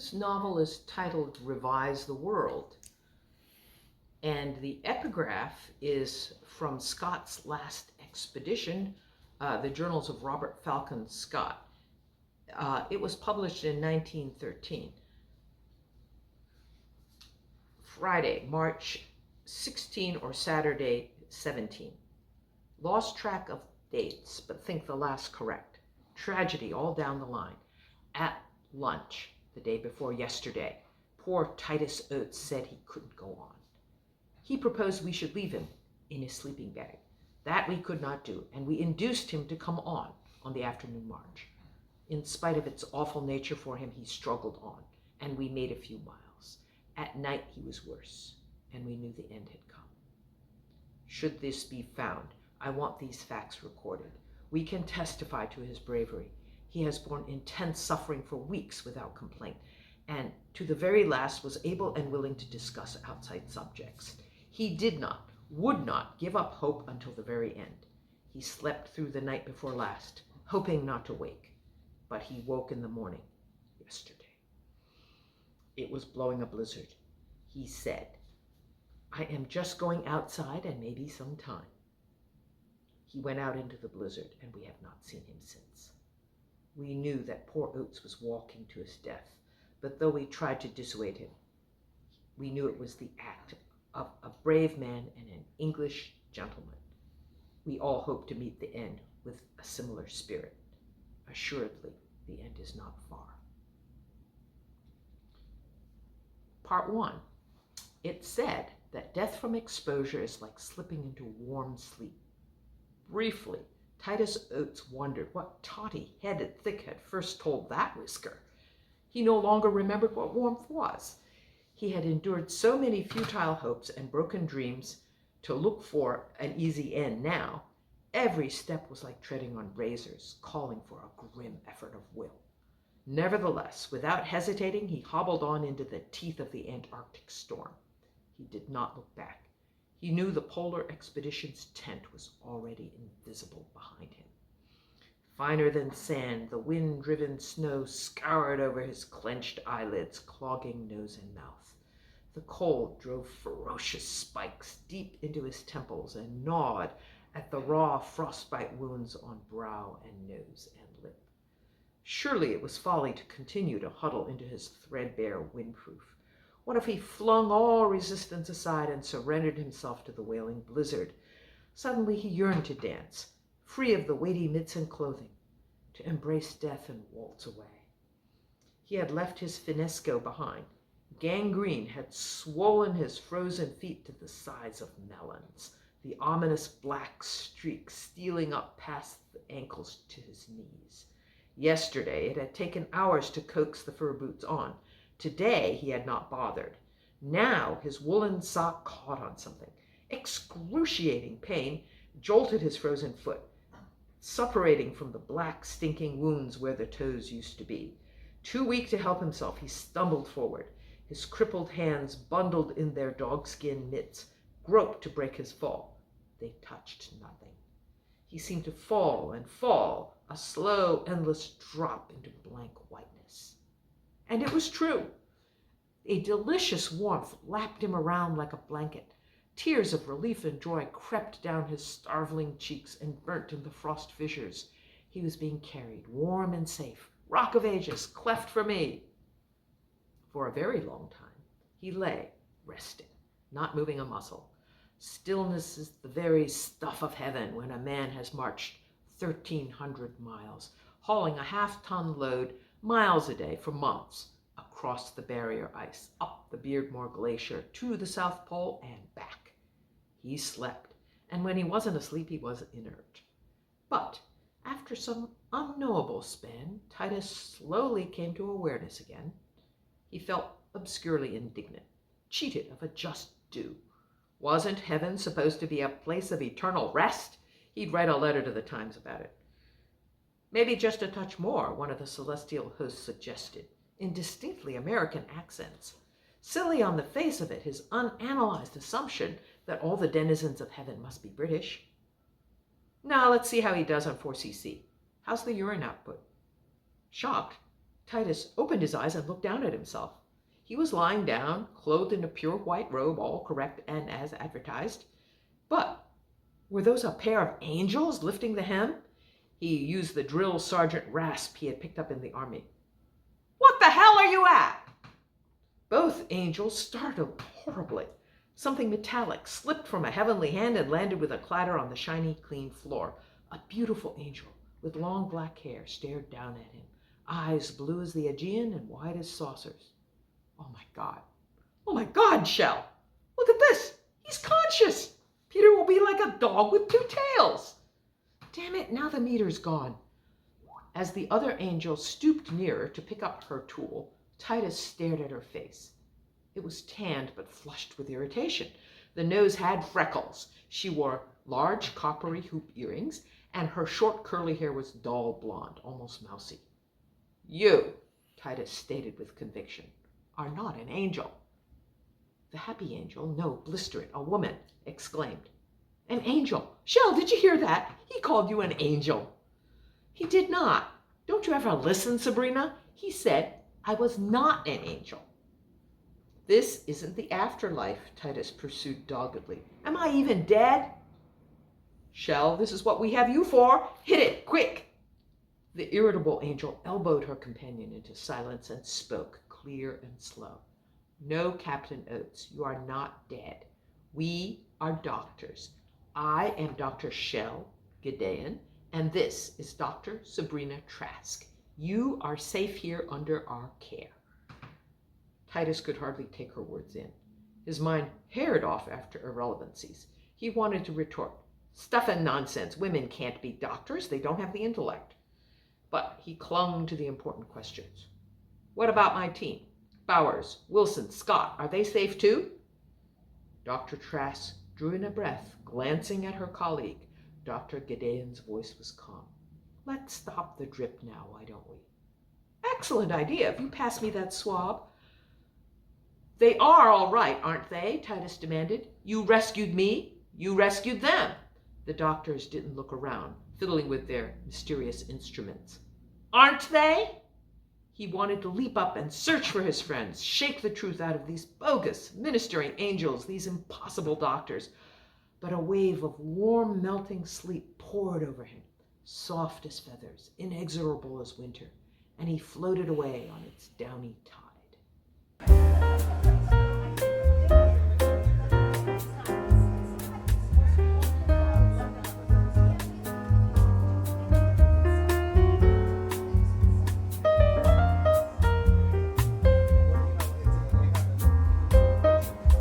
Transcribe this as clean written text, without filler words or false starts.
This novel is titled Revise the World, and the epigraph is from Scott's last expedition, the Journals of Robert Falcon Scott. It was published in 1913. Friday, March 16 or Saturday 17. Lost track of dates, but think the last correct. Tragedy all down the line. At lunch, the day before yesterday, poor Titus Oates said he couldn't go on. He proposed we should leave him in his sleeping bag. That we could not do, and we induced him to come on the afternoon march. In spite of its awful nature for him, he struggled on, and we made a few miles. At night he was worse, and we knew the end had come. Should this be found, I want these facts recorded. We can testify to his bravery. He has borne intense suffering for weeks without complaint, and to the very last was able and willing to discuss outside subjects. He did not, would not give up hope until the very end. He slept through the night before last, hoping not to wake, but he woke in the morning yesterday. It was blowing a blizzard. He said, "I am just going outside and maybe some time." He went out into the blizzard, and we have not seen him since. We knew that poor Oates was walking to his death, but though we tried to dissuade him, we knew it was the act of a brave man and an English gentleman. We all hope to meet the end with a similar spirit. Assuredly, the end is not far. Part 1. It said that death from exposure is like slipping into warm sleep. Briefly, Titus Oates wondered what toddy-headed thickhead first told that whisker. He no longer remembered what warmth was. He had endured so many futile hopes and broken dreams to look for an easy end now. Every step was like treading on razors, calling for a grim effort of will. Nevertheless, without hesitating, he hobbled on into the teeth of the Antarctic storm. He did not look back. He knew the polar expedition's tent was already invisible behind him. Finer than sand, the wind-driven snow scoured over his clenched eyelids, clogging nose and mouth. The cold drove ferocious spikes deep into his temples and gnawed at the raw frostbite wounds on brow and nose and lip. Surely it was folly to continue to huddle into his threadbare windproof. What if he flung all resistance aside and surrendered himself to the wailing blizzard? Suddenly he yearned to dance, free of the weighty mitts and clothing, to embrace death and waltz away. He had left his finnesko behind. Gangrene had swollen his frozen feet to the size of melons, the ominous black streak stealing up past the ankles to his knees. Yesterday it had taken hours to coax the fur boots on. Today he had not bothered. Now his woolen sock caught on something. Excruciating pain jolted his frozen foot, suppurating from the black, stinking wounds where the toes used to be. Too weak to help himself, he stumbled forward. His crippled hands, bundled in their dogskin mitts, groped to break his fall. They touched nothing. He seemed to fall and fall, a slow, endless drop into blank whiteness. And it was true. A delicious warmth lapped him around like a blanket. Tears of relief and joy crept down his starveling cheeks and burnt in the frost fissures. He was being carried, warm and safe. Rock of Ages, cleft for me. For a very long time, he lay, resting, not moving a muscle. Stillness is the very stuff of heaven when a man has marched 1,300 miles, hauling a half-ton load miles a day for months, across the barrier ice, up the Beardmore Glacier, to the South Pole, and back. He slept, and when he wasn't asleep, he was inert. But after some unknowable span, Titus slowly came to awareness again. He felt obscurely indignant, cheated of a just due. Wasn't heaven supposed to be a place of eternal rest? He'd write a letter to the Times about it. Maybe just a touch more, one of the celestial hosts suggested, in distinctly American accents. Silly on the face of it, his unanalyzed assumption that all the denizens of heaven must be British. Now let's see how he does on 4cc. How's the urine output? Shocked, Titus opened his eyes and looked down at himself. He was lying down, clothed in a pure white robe, all correct and as advertised. But were those a pair of angels lifting the hem? He used the drill sergeant rasp he had picked up in the army. "What the hell are you at?" Both angels startled horribly. Something metallic slipped from a heavenly hand and landed with a clatter on the shiny, clean floor. A beautiful angel with long black hair stared down at him, eyes blue as the Aegean and wide as saucers. "Oh my God. Oh my God, Shell. Look at this. He's conscious. Peter will be like a dog with two tails." Damn it, now the meter's gone. As the other angel stooped nearer to pick up her tool, Titus stared at her face. It was tanned but flushed with irritation. The nose had freckles. She wore large coppery hoop earrings, and her short curly hair was dull blonde, almost mousy. "You," Titus stated with conviction, "are not an angel." The happy angel, no, blister it, a woman, exclaimed, "An angel! Shell, did you hear that? He called you an angel." "He did not. Don't you ever listen, Sabrina? He said I was not an angel." "This isn't the afterlife," Titus pursued doggedly. "Am I even dead?" "Shell, this is what we have you for. Hit it, quick." The irritable angel elbowed her companion into silence and spoke, clear and slow. "No, Captain Oates, you are not dead. We are doctors. I am Dr. Shell Gideon, and this is Dr. Sabrina Trask. You are safe here under our care." Titus could hardly take her words in. His mind haired off after irrelevancies. He wanted to retort, "Stuff and nonsense. Women can't be doctors. They don't have the intellect." But he clung to the important questions. "What about my team? Bowers, Wilson, Scott, are they safe too?" Dr. Trask drew in a breath, glancing at her colleague. Dr. Gideon's voice was calm. "Let's stop the drip now, why don't we?" "Excellent idea, if you pass me that swab." "They are all right, aren't they?" Titus demanded. "You rescued me. You rescued them." The doctors didn't look around, fiddling with their mysterious instruments. "Aren't they?" He wanted to leap up and search for his friends, shake the truth out of these bogus ministering angels, these impossible doctors. But a wave of warm, melting sleep poured over him, soft as feathers, inexorable as winter, and he floated away on its downy tide.